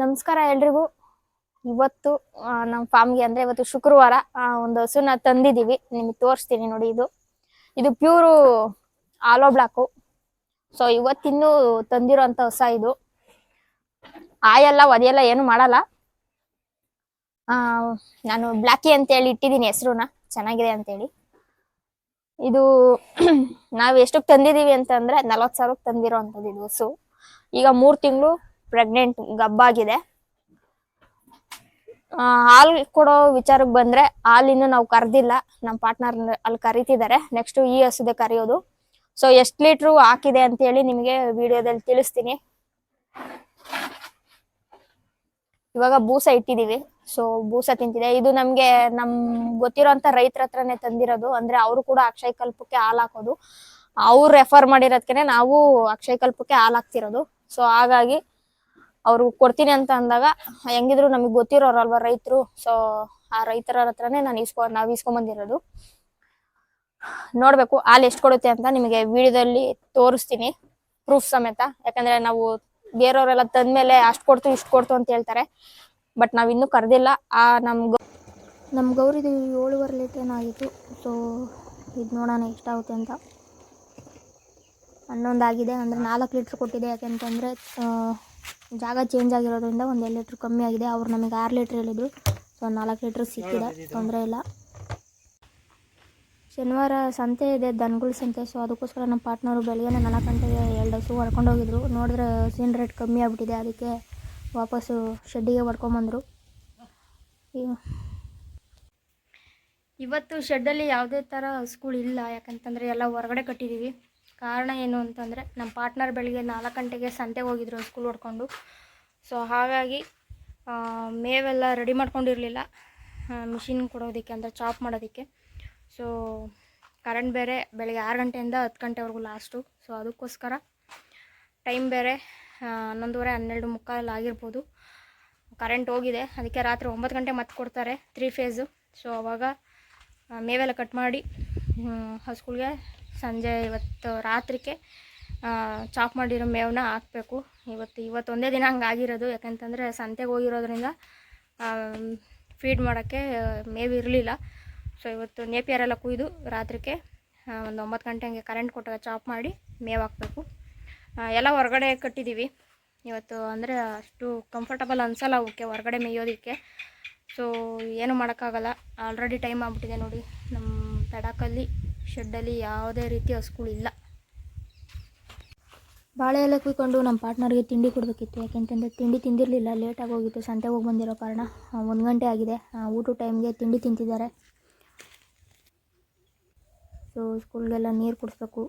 ನಮಸ್ಕಾರ ಎಲ್ರಿಗೂ. ಇವತ್ತು ನಮ್ಮ ಫಾರ್ಮ್ಗೆ ಅಂದ್ರೆ ಇವತ್ತು ಶುಕ್ರವಾರ ಒಂದು ಹಸುನ ತಂದಿದ್ದೀವಿ. ನಿಮಗೆ ತೋರಿಸ್ತೀನಿ ನೋಡಿ. ಇದು ಪ್ಯೂರು ಆಲೋ ಬ್ಲಾಕು. ಸೊ ಇವತ್ತಿನ್ನೂ ತಂದಿರೋಂಥ ಹೊಸ ಇದು. ಆಯೆಲ್ಲ ಒದೆಯೆಲ್ಲ ಏನು ಮಾಡಲ್ಲ. ನಾನು ಬ್ಲಾಕಿ ಅಂತೇಳಿ ಇಟ್ಟಿದ್ದೀನಿ ಹೆಸರುನ, ಚೆನ್ನಾಗಿದೆ ಅಂತೇಳಿ. ಇದು ನಾವು ಎಷ್ಟಕ್ಕೆ ತಂದಿದ್ದೀವಿ ಅಂತಂದ್ರೆ 40,000ಕ್ಕೆ ತಂದಿರೋ ಅಂಥದ್ದು ಇದು ಹಸು. ಈಗ 3 ತಿಂಗಳು ಪ್ರೆಗ್ನೆಂಟ್ ಗಬ್ಬಾಗಿದೆ. ಹಾಲು ಕೊಡೋ ವಿಚಾರಕ್ಕೆ ಬಂದ್ರೆ ಹಾಲಿನ್ನು ನಾವು ಕರೆದಿಲ್ಲ. ನಮ್ಮ ಪಾರ್ಟ್ನರ್ ಅಲ್ಲಿ ಕರಿತಿದ್ದಾರೆ. ನೆಕ್ಸ್ಟ್ ಈ ಹಸುದೆ ಕರೆಯೋದು. ಸೊ ಎಷ್ಟು ಲೀಟ್ರು ಹಾಕಿದೆ ಅಂತ ಹೇಳಿ ನಿಮಗೆ ವಿಡಿಯೋದಲ್ಲಿ ತಿಳಿಸ್ತೀನಿ. ಇವಾಗ ಬೂಸ ಇಟ್ಟಿದೀವಿ. ಸೊ ಬೂಸ ತಿಂತಿದೆ. ಇದು ನಮ್ಗೆ ಗೊತ್ತಿರೋಂಥ ರೈತರ ಹತ್ರನೇ ತಂದಿರೋದು. ಅಂದ್ರೆ ಅವರು ಕೂಡ ಅಕ್ಷಯ ಕಲ್ಪಕ್ಕೆ ಹಾಲು ಹಾಕೋದು. ಅವ್ರು ರೆಫರ್ ಮಾಡಿರೋದಕ್ಕೆ ನಾವು ಅಕ್ಷಯ ಕಲ್ಪಕ್ಕೆ ಹಾಲು ಹಾಕ್ತಿರೋದು. ಸೊ ಹಾಗಾಗಿ ಅವ್ರು ಕೊಡ್ತೀನಿ ಅಂತ ಅಂದಾಗ ಹೆಂಗಿದ್ರು ನಮಗೆ ಗೊತ್ತಿರೋರಲ್ವ ರೈತರು. ಸೊ ಆ ರೈತರ ಹತ್ರನೇ ನಾವು ಇಸ್ಕೊಂಬಂದಿರೋದು. ನೋಡ್ಬೇಕು ಹಾಲು ಎಷ್ಟು ಕೊಡುತ್ತೆ ಅಂತ ನಿಮಗೆ ವಿಡಿಯೋದಲ್ಲಿ ತೋರಿಸ್ತೀನಿ, ಪ್ರೂಫ್ ಸಮೇತ. ಯಾಕಂದ್ರೆ ನಾವು ಬೇರೆಯವರೆಲ್ಲ ತಂದ್ಮೇಲೆ ಅಷ್ಟು ಕೊಡ್ತು ಇಷ್ಟು ಕೊಡ್ತು ಅಂತ ಹೇಳ್ತಾರೆ. ಬಟ್ ನಾವು ಇನ್ನೂ ಕರೆದಿಲ್ಲ. ನಮ್ಮ ಗೌರಿದು 7.5 ಲೀಟ್ರ್ ಆಗಿತ್ತು. ಸೊ ಇದು ನೋಡೋಣ ಎಷ್ಟಾಗುತ್ತೆ ಅಂತ. 11 ಆಗಿದೆ. ಅಂದರೆ 4 ಲೀಟ್ರ್ ಕೊಟ್ಟಿದೆ. ಯಾಕೆಂತಂದರೆ ಜಾಗ ಚೇಂಜ್ ಆಗಿರೋದ್ರಿಂದ 1 ಲೀಟ್ರ್ ಕಮ್ಮಿ ಆಗಿದೆ. ಅವ್ರು ನಮಗೆ 6 ಲೀಟ್ರ್ ಹೇಳಿದ್ರು. ಸೊ 4 ಲೀಟ್ರ್ ಸಿಕ್ಕಿದೆ, ತೊಂದರೆ ಇಲ್ಲ. ಶನಿವಾರ ಸಂತೆ ಇದೆ, ದನಗಳ ಸಂತೆ. ಸೊ ಅದಕ್ಕೋಸ್ಕರ ನಮ್ಮ ಪಾರ್ಟ್ನರು ಬೆಳಗ್ಗೆ 4 ಗಂಟೆಗೆ 2 ಹಸು ಹೊಡ್ಕೊಂಡೋಗಿದ್ರು. ನೋಡಿದ್ರೆ ಹಸಿನ ರೇಟ್ ಕಮ್ಮಿ ಆಗಿಬಿಟ್ಟಿದೆ. ಅದಕ್ಕೆ ವಾಪಸ್ಸು ಶೆಡ್ಡಿಗೆ ಹೊಡ್ಕೊಂಬಂದರು. ಇವತ್ತು ಶೆಡ್ಡಲ್ಲಿ ಯಾವುದೇ ಥರ ಹಸುಗಳಿಲ್ಲ. ಯಾಕಂತಂದರೆ ಎಲ್ಲ ಹೊರಗಡೆ ಕಟ್ಟಿದ್ದೀವಿ. ಕಾರಣ ಏನು ಅಂತಂದರೆ ನಮ್ಮ ಪಾರ್ಟ್ನರ್ ಬೆಳಗ್ಗೆ 4 ಗಂಟೆಗೆ ಸಂತೆಗೆ ಹೋಗಿದ್ರು ಹಸುಗಳು ಹೊಡ್ಕೊಂಡು. ಸೊ ಹಾಗಾಗಿ ಮೇವೆಲ್ಲ ರೆಡಿ ಮಾಡ್ಕೊಂಡಿರಲಿಲ್ಲ ಮಿಷಿನ್ ಕೊಡೋದಕ್ಕೆ, ಅಂದರೆ ಚಾಪ್ ಮಾಡೋದಕ್ಕೆ. ಸೊ ಕರೆಂಟ್ ಬೇರೆ ಬೆಳಗ್ಗೆ 6 ಗಂಟೆಯಿಂದ 10 ಗಂಟೆವರೆಗೂ ಲಾಸ್ಟು. ಸೊ ಅದಕ್ಕೋಸ್ಕರ ಟೈಮ್ ಬೇರೆ 11:30 12:45 ಆಗಿರ್ಬೋದು. ಕರೆಂಟ್ ಹೋಗಿದೆ. ಅದಕ್ಕೆ ರಾತ್ರಿ 9 ಗಂಟೆ ಮತ್ತೆ ಕೊಡ್ತಾರೆ 3 ಫೇಸು. ಸೊ ಅವಾಗ ಮೇವೆಲ್ಲ ಕಟ್ ಮಾಡಿ ಹಸುಗಳಿಗೆ ಇವತ್ತು ರಾತ್ರಿಗೆ ಚಾಪ್ ಮಾಡಿರೋ ಮೇವನ್ನ ಹಾಕಬೇಕು. ಇವತ್ತೊಂದೇ ದಿನ ಹಂಗಾಗಿರೋದು. ಯಾಕಂತಂದರೆ ಸಂತೆಗೆ ಹೋಗಿರೋದ್ರಿಂದ ಫೀಡ್ ಮಾಡೋಕ್ಕೆ ಮೇವು ಇರಲಿಲ್ಲ. ಸೊ ಇವತ್ತು ನೇಪಿಯರೆಲ್ಲ ಕುಯ್ದು ರಾತ್ರಿಗೆ ಒಂದು 9 ಗಂಟೆ ಹಂಗೆ ಕರೆಂಟ್ ಕೊಟ್ಟಾಗ ಚಾಪ್ ಮಾಡಿ ಮೇವು ಹಾಕಬೇಕು. ಎಲ್ಲ ಹೊರಗಡೆ ಕಟ್ಟಿದ್ದೀವಿ ಇವತ್ತು. ಅಂದರೆ ಅಷ್ಟು ಕಂಫರ್ಟಬಲ್ ಅನಿಸಲ್ಲ ಅವಕ್ಕೆ ಹೊರಗಡೆ ಮೇಯೋದಕ್ಕೆ. ಸೊ ಏನು ಮಾಡೋಕ್ಕಾಗಲ್ಲ. ಆಲ್ರೆಡಿ ಟೈಮ್ ಆಗಿಬಿಟ್ಟಿದೆ ನೋಡಿ. ನಮ್ಮ ಪೆಡಾಕಲ್ಲಿ ಶೆಡ್ಡಲ್ಲಿ ಯಾವುದೇ ರೀತಿ ಹಸುಗಳಿಲ್ಲ. ಬಾಳೆ ಎಲೆ ಕುಯ್ಕೊಂಡು ನಮ್ಮ ಪಾರ್ಟ್ನರ್ಗೆ ತಿಂಡಿ ಕೊಡಬೇಕಿತ್ತು. ಯಾಕೆಂತಂದರೆ ತಿಂಡಿ ತಿಂದಿರಲಿಲ್ಲ, ಲೇಟಾಗಿ ಹೋಗಿತ್ತು ಸಂತೆಗೆ ಹೋಗಿ ಬಂದಿರೋ ಕಾರಣ. 1 ಗಂಟೆ ಆಗಿದೆ. ಊಟ ಟೈಮ್ಗೆ ತಿಂಡಿ ತಿಂತಿದ್ದಾರೆ. ಸೊ ಸ್ಕೂಲ್ಗೆಲ್ಲ ನೀರು ಕುಡಿಸ್ಬೇಕು.